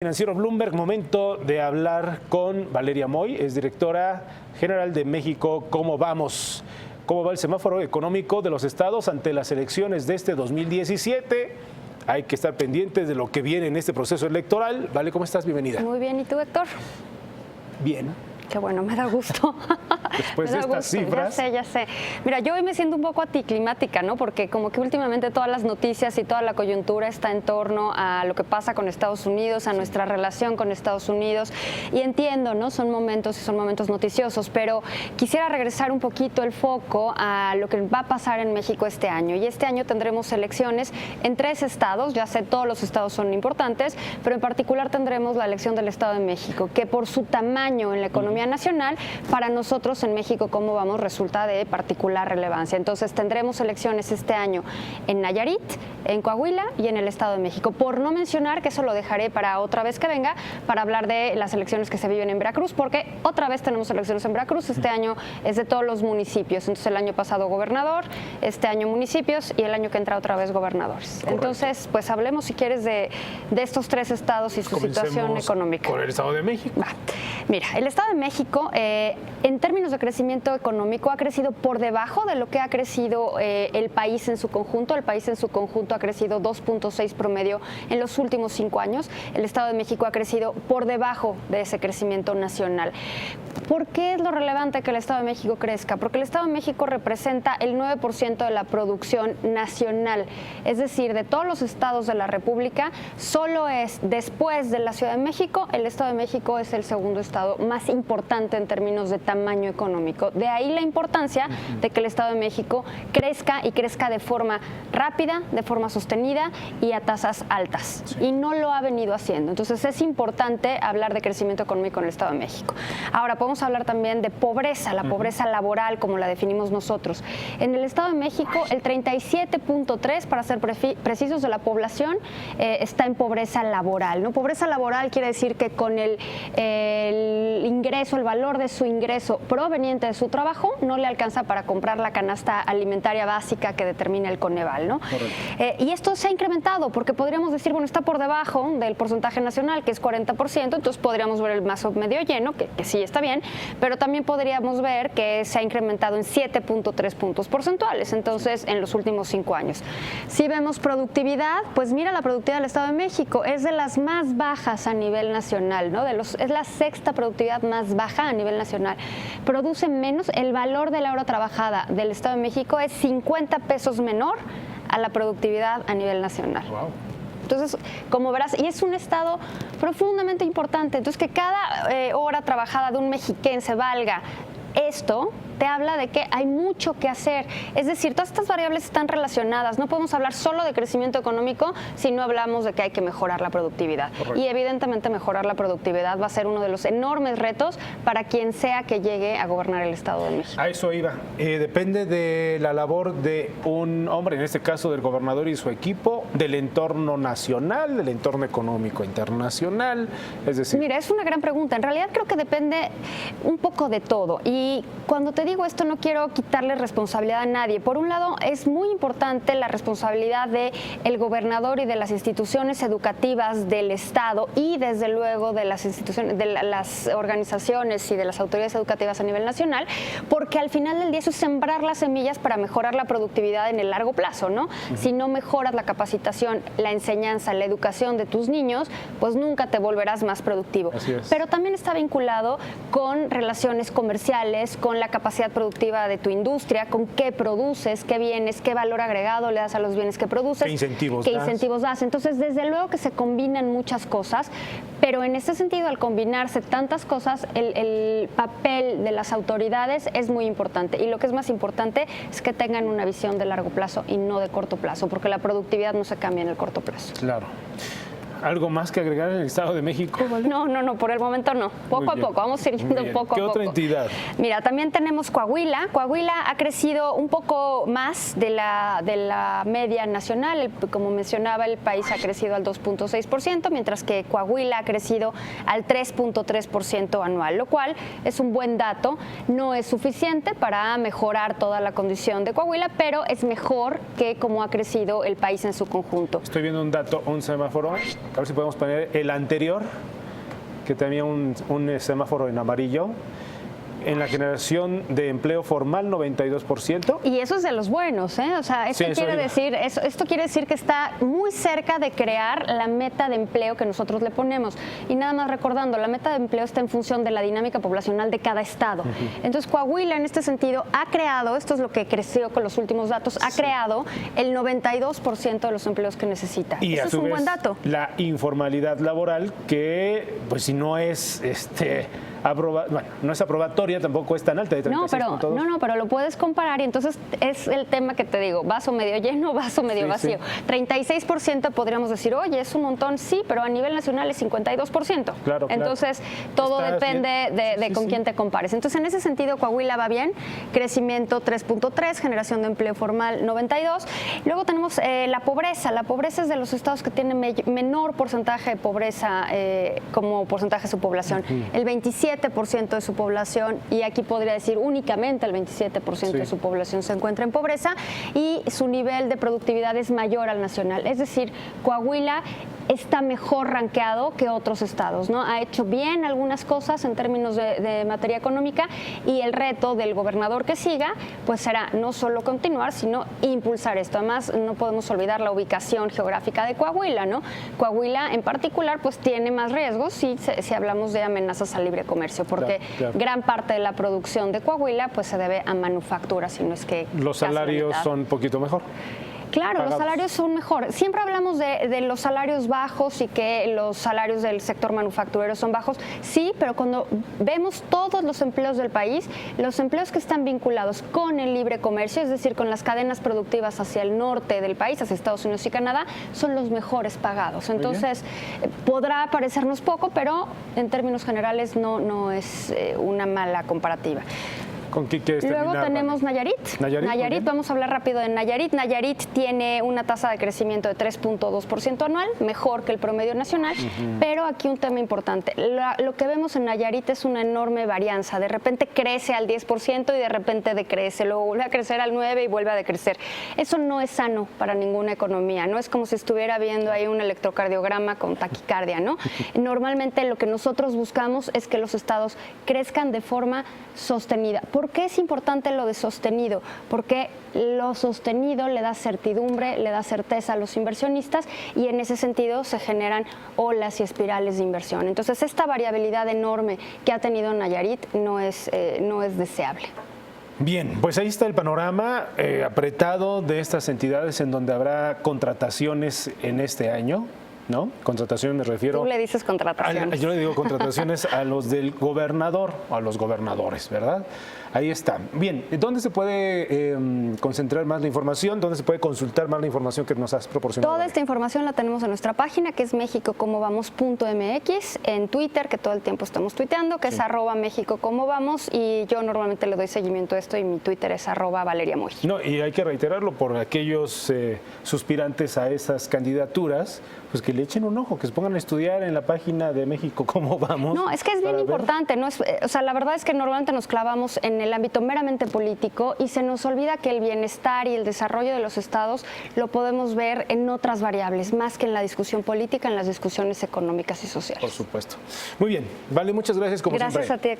Financiero Bloomberg, momento de hablar con Valeria Moy, es directora general de México. ¿Cómo vamos? ¿Cómo va el semáforo económico de los estados ante las elecciones de este 2017? Hay que estar pendientes de lo que viene en este proceso electoral. Vale, ¿cómo estás? Bienvenida. Muy bien, ¿y tú, Héctor? Bien. Qué bueno, me da gusto. Después de estas cifras. Ya sé. Mira, yo hoy me siento un poco anticlimática, ¿no? Porque como que últimamente todas las noticias y toda la coyuntura está en torno a lo que pasa con Estados Unidos, a nuestra relación con Estados Unidos. Y entiendo, ¿no? Son momentos noticiosos, pero quisiera regresar un poquito el foco a lo que va a pasar en México este año. Y este año tendremos elecciones en 3 estados, ya sé, todos los estados son importantes, pero en particular tendremos la elección del Estado de México, que por su tamaño en la economía nacional, para nosotros en México, como vamos, resulta de particular relevancia. Entonces tendremos elecciones este año en Nayarit, en Coahuila y en el Estado de México. Por no mencionar, que eso lo dejaré para otra vez que venga, para hablar de las elecciones que se viven en Veracruz, porque otra vez tenemos elecciones en Veracruz. Este año es de todos los municipios. Entonces el año pasado gobernador, este año municipios y el año que entra otra vez gobernadores. Correcto. Entonces, pues hablemos si quieres de estos 3 estados y su situación económica. Por el Estado de México. Mira, el Estado de México, en términos de crecimiento económico, ha crecido por debajo de lo que ha crecido el país en su conjunto. El país en su conjunto ha crecido 2.6 promedio en los últimos 5 años. El Estado de México ha crecido por debajo de ese crecimiento nacional. ¿Por qué es lo relevante que el Estado de México crezca? Porque el Estado de México representa el 9% de la producción nacional. Es decir, de todos los estados de la República, solo es después de la Ciudad de México, el Estado de México es el segundo estado más importante en términos de tamaño económico. De ahí la importancia de que el Estado de México crezca y crezca de forma rápida, de forma sostenida y a tasas altas. Sí. Y no lo ha venido haciendo. Entonces es importante hablar de crecimiento económico en el Estado de México. Ahora podemos hablar también de pobreza, la pobreza laboral como la definimos nosotros. En el Estado de México el 37.3, para ser precisos, de la población está en pobreza laboral, ¿no? Pobreza laboral quiere decir que con el ingreso, el valor de su ingreso proveniente de su trabajo no le alcanza para comprar la canasta alimentaria básica que determina el Coneval, ¿no? Y esto se ha incrementado porque podríamos decir, bueno, está por debajo del porcentaje nacional, que es 40%, entonces podríamos ver el vaso medio lleno, que sí está bien, pero también podríamos ver que se ha incrementado en 7.3 puntos porcentuales, entonces en los últimos 5 años. Si vemos productividad, pues mira, la productividad del Estado de México es de las más bajas a nivel nacional, ¿no? Es la 6ª productividad más baja a nivel nacional. Produce menos, el valor de la hora trabajada del Estado de México es 50 pesos menor a la productividad a nivel nacional. Wow. Entonces, como verás, y es un estado profundamente importante, entonces que cada hora trabajada de un mexiquense valga esto, te habla de que hay mucho que hacer. Es decir, todas estas variables están relacionadas. No podemos hablar solo de crecimiento económico si no hablamos de que hay que mejorar la productividad. Correcto. Y evidentemente mejorar la productividad va a ser uno de los enormes retos para quien sea que llegue a gobernar el Estado de México. A eso iba. Depende de la labor de un hombre, en este caso del gobernador y su equipo, del entorno nacional, del entorno económico internacional. Es decir, mira, es una gran pregunta. En realidad creo que depende un poco de todo. Y cuando te digo esto, no quiero quitarle responsabilidad a nadie. Por un lado, es muy importante la responsabilidad del gobernador y de las instituciones educativas del Estado y desde luego de las instituciones, de las organizaciones y de las autoridades educativas a nivel nacional, porque al final del día eso es sembrar las semillas para mejorar la productividad en el largo plazo, ¿no? Si no mejoras la capacitación, la enseñanza, la educación de tus niños, pues nunca te volverás más productivo. Así es. Pero también está vinculado con relaciones comerciales, con la capacidad productiva de tu industria, con qué produces, qué bienes, qué valor agregado le das a los bienes que produces, qué incentivos das. Entonces, desde luego que se combinan muchas cosas, pero en ese sentido, al combinarse tantas cosas, el papel de las autoridades es muy importante. Y lo que es más importante es que tengan una visión de largo plazo y no de corto plazo, porque la productividad no se cambia en el corto plazo. Claro. ¿Algo más que agregar en el Estado de México, ¿vale? No, por el momento no. Poco a poco, vamos a ir yendo poco a poco. ¿Qué otra entidad? Mira, también tenemos Coahuila. Coahuila ha crecido un poco más de la media nacional. Como mencionaba, el país ha crecido al 2.6%, mientras que Coahuila ha crecido al 3.3% anual, lo cual es un buen dato. No es suficiente para mejorar toda la condición de Coahuila, pero es mejor que como ha crecido el país en su conjunto. Estoy viendo un dato, un semáforo ver si podemos poner el anterior, que tenía un semáforo en amarillo. En la generación de empleo formal, 92%. Y eso es de los buenos, ¿eh? O sea, esto quiere decir que está muy cerca de crear la meta de empleo que nosotros le ponemos. Y nada más recordando, la meta de empleo está en función de la dinámica poblacional de cada estado. Entonces, Coahuila, en este sentido, ha creado, esto es lo que creció con los últimos datos, ha creado el 92% de los empleos que necesita. Y eso es un buen dato. La informalidad laboral, que pues si no es no es aprobatoria, tampoco es tan alta de 36.2. Pero lo puedes comparar y entonces es el tema que te digo, vaso medio lleno, vaso medio vacío. 36% podríamos decir, oye, es un montón, sí, pero a nivel nacional es 52%. Claro. Entonces, todo depende de con quién te compares. Entonces, en ese sentido, Coahuila va bien, crecimiento 3.3, generación de empleo formal 92. Luego tenemos la pobreza. La pobreza es de los estados que tienen menor porcentaje de pobreza como porcentaje de su población. El 27% de su población, y aquí podría decir únicamente el 27% de su población se encuentra en pobreza, y su nivel de productividad es mayor al nacional. Es decir, Coahuila está mejor rankeado que otros estados, ¿no? Ha hecho bien algunas cosas en términos de materia económica, y el reto del gobernador que siga pues será no solo continuar, sino impulsar esto. Además, no podemos olvidar la ubicación geográfica de Coahuila, ¿no? Coahuila en particular pues tiene más riesgos si hablamos de amenazas al libre comercio, porque gran parte de la producción de Coahuila pues se debe a manufactura, si no es que los salarios son un poquito mejor. Claro, los salarios son mejor. Siempre hablamos de los salarios bajos y que los salarios del sector manufacturero son bajos. Sí, pero cuando vemos todos los empleos del país, los empleos que están vinculados con el libre comercio, es decir, con las cadenas productivas hacia el norte del país, hacia Estados Unidos y Canadá, son los mejores pagados. Entonces, podrá parecernos poco, pero en términos generales no es una mala comparativa. ¿Con qué quieres terminar? Luego tenemos Nayarit. Nayarit, vamos a hablar rápido de Nayarit. Nayarit tiene una tasa de crecimiento de 3.2% anual, mejor que el promedio nacional, pero aquí un tema importante. Lo que vemos en Nayarit es una enorme varianza. De repente crece al 10% y de repente decrece, luego vuelve a crecer al 9% y vuelve a decrecer. Eso no es sano para ninguna economía, no es como si estuviera viendo ahí un electrocardiograma con taquicardia, ¿no? Normalmente lo que nosotros buscamos es que los estados crezcan de forma sostenida. ¿Por qué es importante lo de sostenido? Porque lo sostenido le da certidumbre, le da certeza a los inversionistas, y en ese sentido se generan olas y espirales de inversión. Entonces, esta variabilidad enorme que ha tenido Nayarit no es deseable. Bien, pues ahí está el panorama apretado de estas entidades en donde habrá contrataciones en este año, ¿no? Contrataciones me refiero... Tú le dices contrataciones. Yo le digo contrataciones a los del gobernador, o a los gobernadores, ¿verdad? Ahí está. Bien, ¿dónde se puede concentrar más la información? ¿Dónde se puede consultar más la información que nos has proporcionado? Toda esta información la tenemos en nuestra página, que es mexicocomovamos.mx, en Twitter, que todo el tiempo estamos tuiteando, que es @mexicocomovamos, y yo normalmente le doy seguimiento a esto, y mi Twitter es @valeriamoy. No, y hay que reiterarlo por aquellos suspirantes a esas candidaturas, pues que le echen un ojo, que se pongan a estudiar en la página de México Cómo Vamos. No, es que es bien importante, no es, o sea, la verdad es que normalmente nos clavamos en el ámbito meramente político y se nos olvida que el bienestar y el desarrollo de los estados lo podemos ver en otras variables, más que en la discusión política, en las discusiones económicas y sociales. Por supuesto. Muy bien, Vale, muchas gracias como siempre. Gracias a ti.